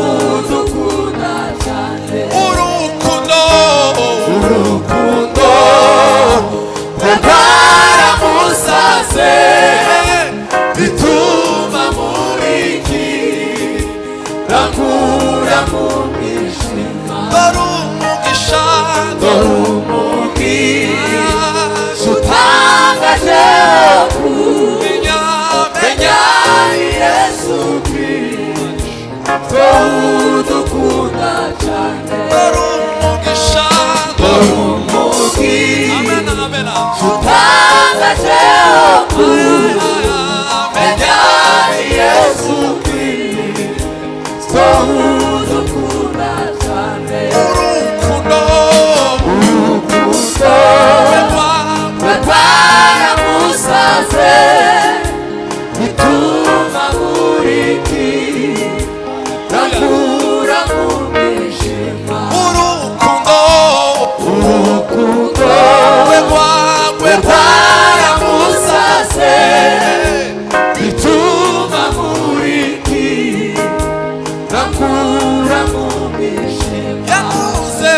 udukunda cyane urukundo rwaramusaze bituma muriki rakura mu mwijima umugisha utangaje kumenya Yesu Kristo udukunda cyane umugisha utangaje kumenya Yesu Kristo udukunda cyane urukundo rwaramusaze bituma muriki rakura mu mwijima urukundo rwaramusaze bituma muriki rakura mu mwijima yakuze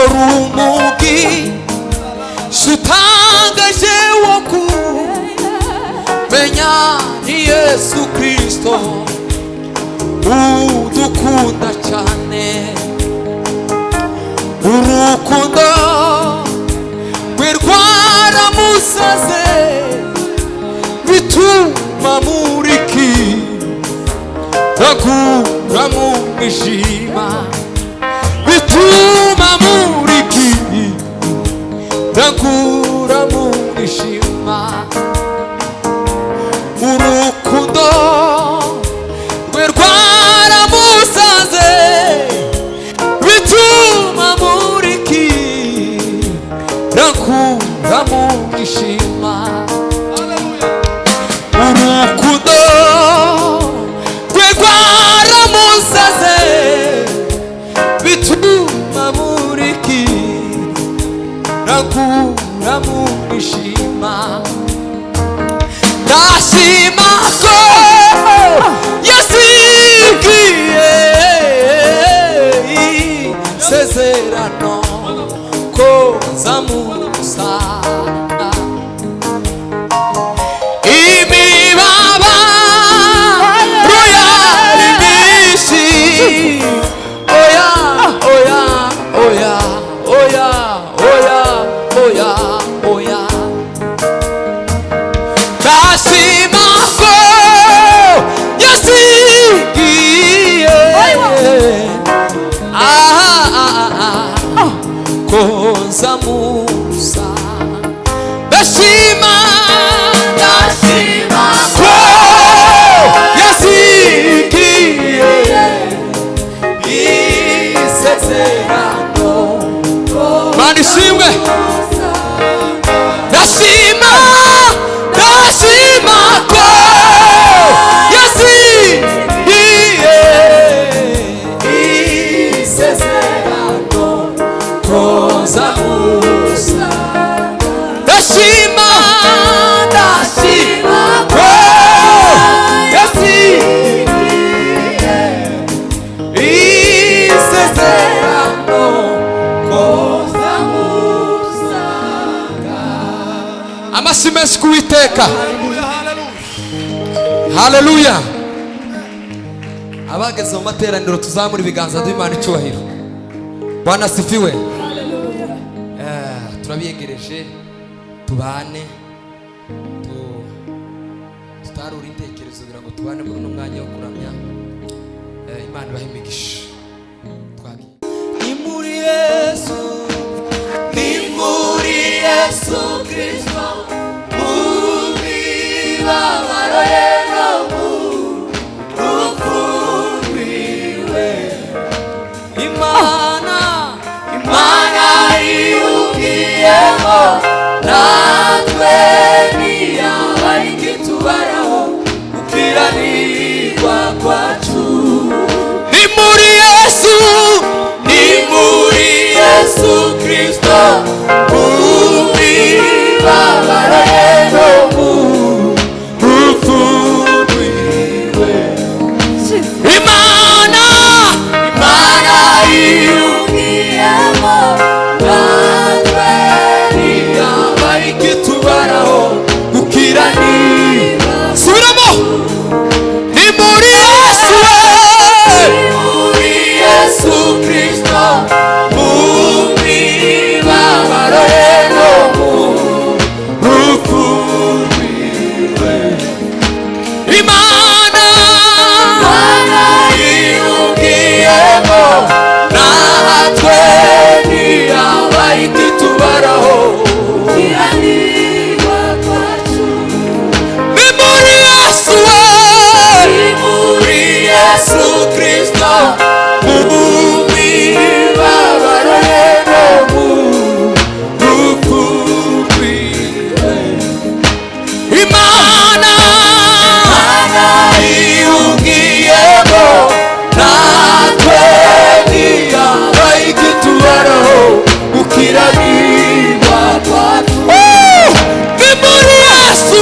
dorumugi sutangaje woku menya ni Yesu Kristo udukunda cyane urukundo rwaramusaze bituma muriki rakura mu mwijima bituma muriki rakura mu mwijima urukundo rwaramusaze bituma muriki rakura mu mwijima urukundo rwaramusaze bituma muriki rakura mu mwijima ndashima ko yasigiye isezerano ko nzamusanga imibabaro yari myinshi oya oya oya oya oya oya oya ndashima ko yasigiye ko nzamusanga amashyi menshi kuwiteka. Haleluya. Abageze mu materaniro tuzamura ibiganza by'Imana icyubahiro. Bwana sifiwe. Turabiyegereje tubane tutarura intekerezo kugira ngo tubane muri uno mwanya wo kuramya Imana ibahe imigisha. Ni muri Yesu, ni muri Yesu Kristo, mubibabaro ye no mu rupfu rwiwe. Imana yiyumviyemo natwe ntiyabari kitubaraho gukiranirwa kwacu. Ni muri Yesu, ni muri Yesu Kristo, mubibabaro ye no mu rupfu rwiwe. Imana yiyumviyemo natwe ntiyabari kitubaraho gukiranirwa. subiramo. Ni muri Yesu, muri Yesu Kristo, mubibabaro ye no mu rupfu rwiwe. Imana yiyumviyemo natwe ntiyabari kitubaraho gukiranirwa kwacu. ni muri Yesu, Ni muri Yesu Kristo, mubibabaro ye no mu rupfu rwiwe. Imana yiyumviyemo natwe ntiyabari kitubaraho gukiranirwa kwacu. ni muri Yesu,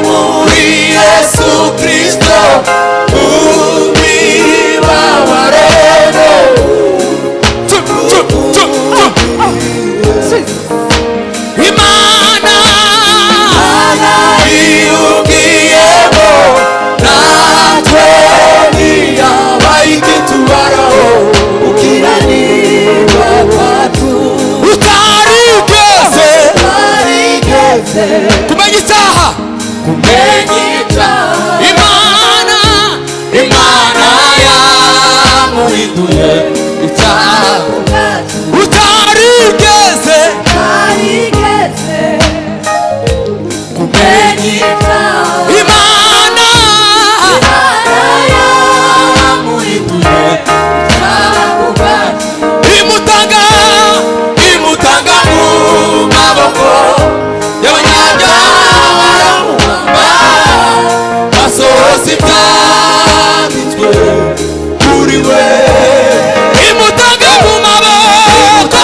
Muri Yesu Kristo, mubibabaro ye no Imana yiyumviyemo natwe ntiyabari kitubaraho gukiranirwa kwacu. utarigeze Twarigeze kumenya icyaha. kumenya icyaha. Imana yamuhinduye icyaha. utarigeze kumenya icyaha. Imana yamuhinduye icyaha ku bwacu. imutanga imutanga mu maboko y'abanyabyaha, baramuhamba basohoza ibyanditswe kuri we. imutanga mu maboko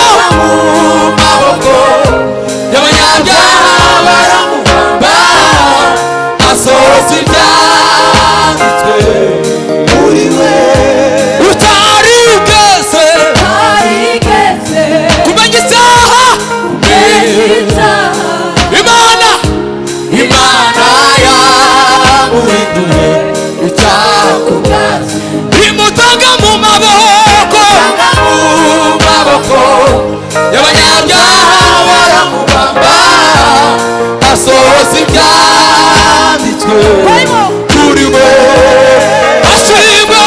y'abanyabyaha, baramuhamba basohoza ibyanditswe kuri we. utarigeze kumenya icyaha. Imana Imana yamuhinduye icyaha ku bwacu. imutanga mu maboko y'abanyabyaha, baramubamba asohoza ibyanditswe kuri we. ashimwe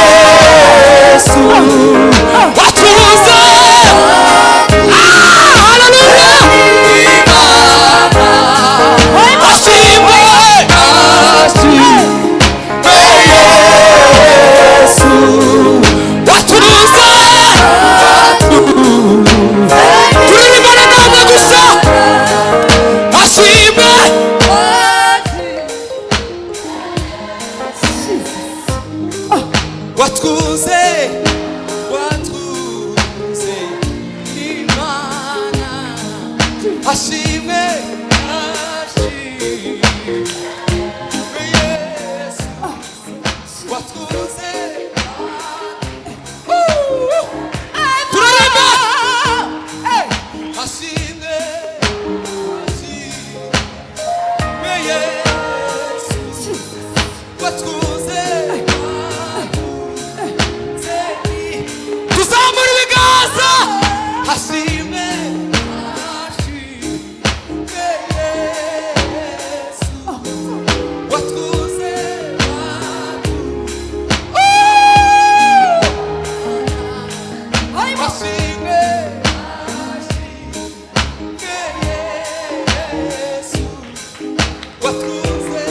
Yesu watuze. Haleluya. ashimwe Yesu watuze. turirimbana namwe gusa. ashimwe watwuze watwuze Imana ashimwe ashimwe Yesu watwuze turaririmba. ashimwe Yesu watuze ashimwe Yesu watuze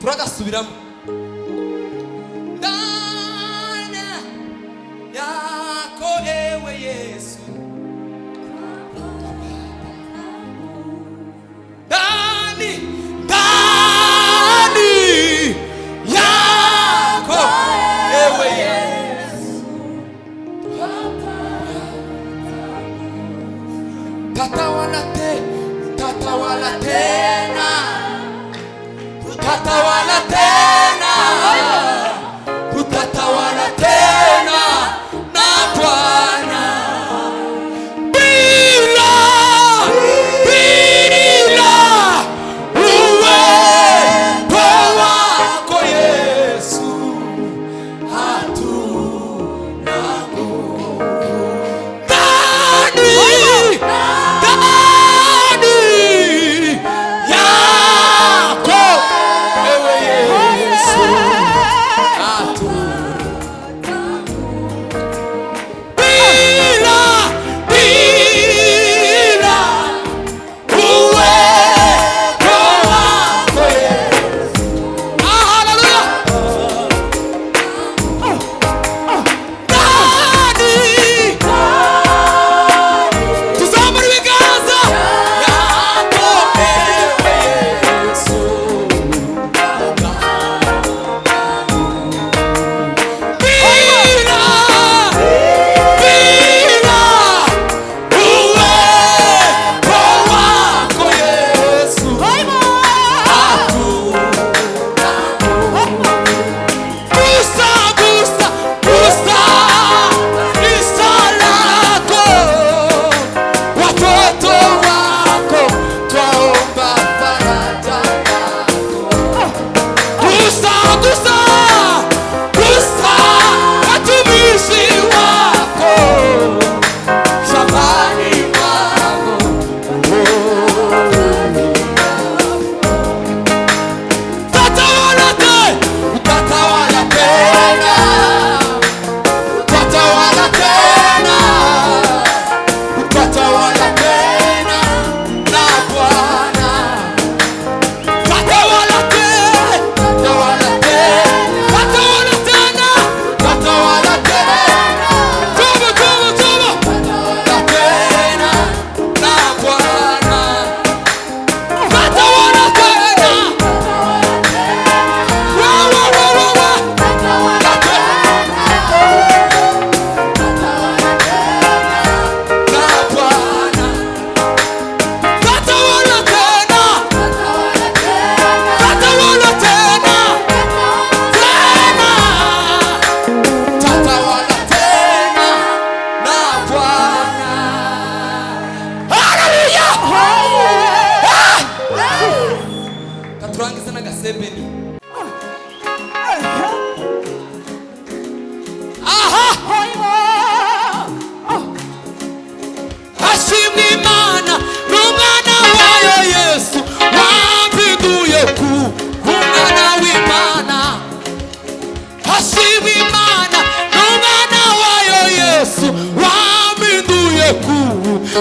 turagasubiramo ndana yako ewe Yesu ndani yako ewe Yesu tatawala tena tatawala tena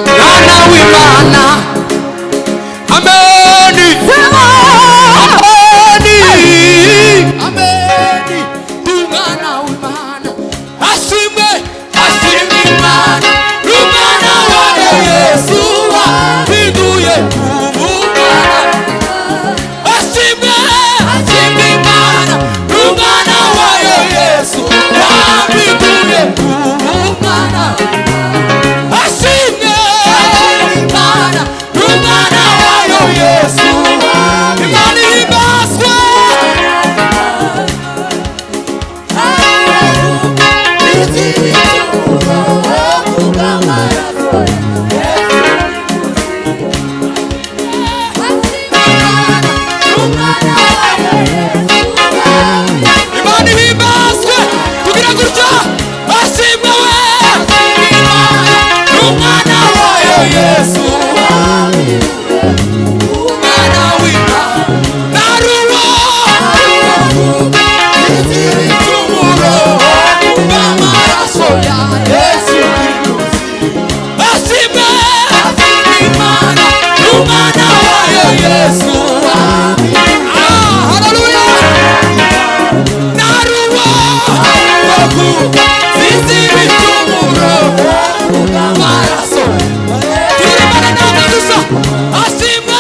mwana w'Imana. Ameni, ameni, umwana w'Imana. Ashimwe, ashimwe Imana, umwana wayo Yesu wahinduye umwana. Ashimwe, ashimwe Imana, umwana wayo Yesu wahinduye umwana. Ashimwe Imana, umwana wayo Yesu. Imana ihimbazwe. Imana ihimbazwe. Tugira gutya. Ashimwe we. Umwana wayo Yesu. Umwana w'Imana. Naruwo. Igicumuro bw'amaraso ya Yesu. Ashimwe Imana, umwana wayo Yesu. Haleluya. Naruwo. Igicumuro bw'amaraso. Turibana namwe gusa. Ashimwe.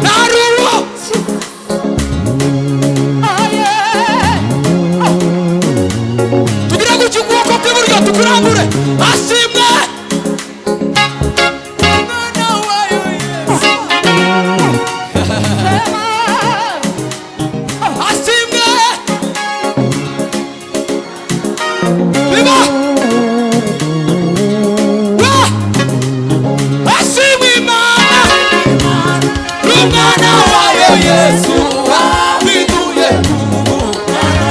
Naruwo. Tugira gutya ukuboko kw'iburyo tukurambure. Ashimwe. Umwana wayo Yesu. Ashimwe. Biba. Ashimwe Imana, umwana wayo Yesu wahinduye umwana.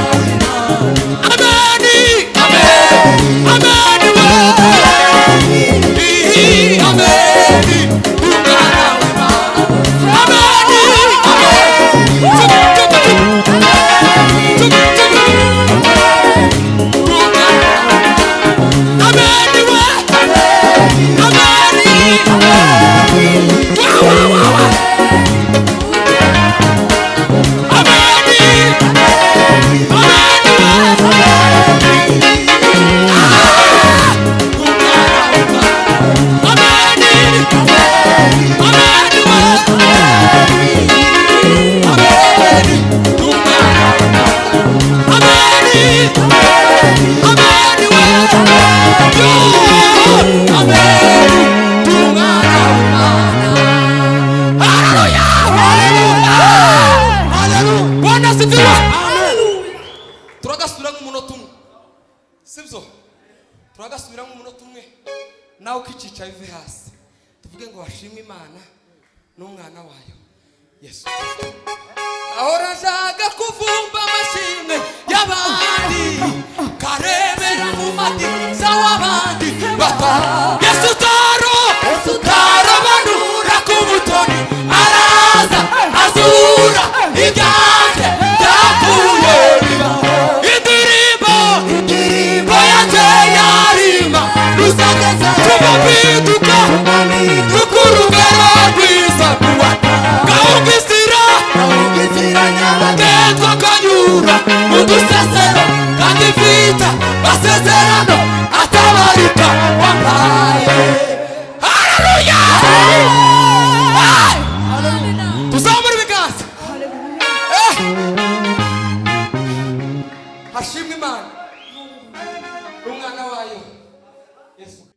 Ameni, ameni, ameni we. Ameni, umwana w'Imana. Ameni, ameni we. Ameni. Turagasubira nk'umunota umwe, sibyo? Turagasubira nk'umunota umwe nawe ukicisha bive hasi, tuvuge ngo washimwe Imana n'umwana wayo Yesu Kristo. Ahora nshaka kuvumba amashimwe y'abandi, karebera mu madirishya w'abandi bata. Yesu tarobanura ku butoni, araza azura ibyanjye byavuye bibaho. Indirimbo yanjye yarima rusageza tumabiduka tukurugero rwiza kuwata. Gahungisira nyabagendwa kanyura mu dusesero, kandi mfita basezerano atabarika wampaye. Haleluya. Tuzamura ibiganza. Hashimwe Imana, umwana wayo Yesu.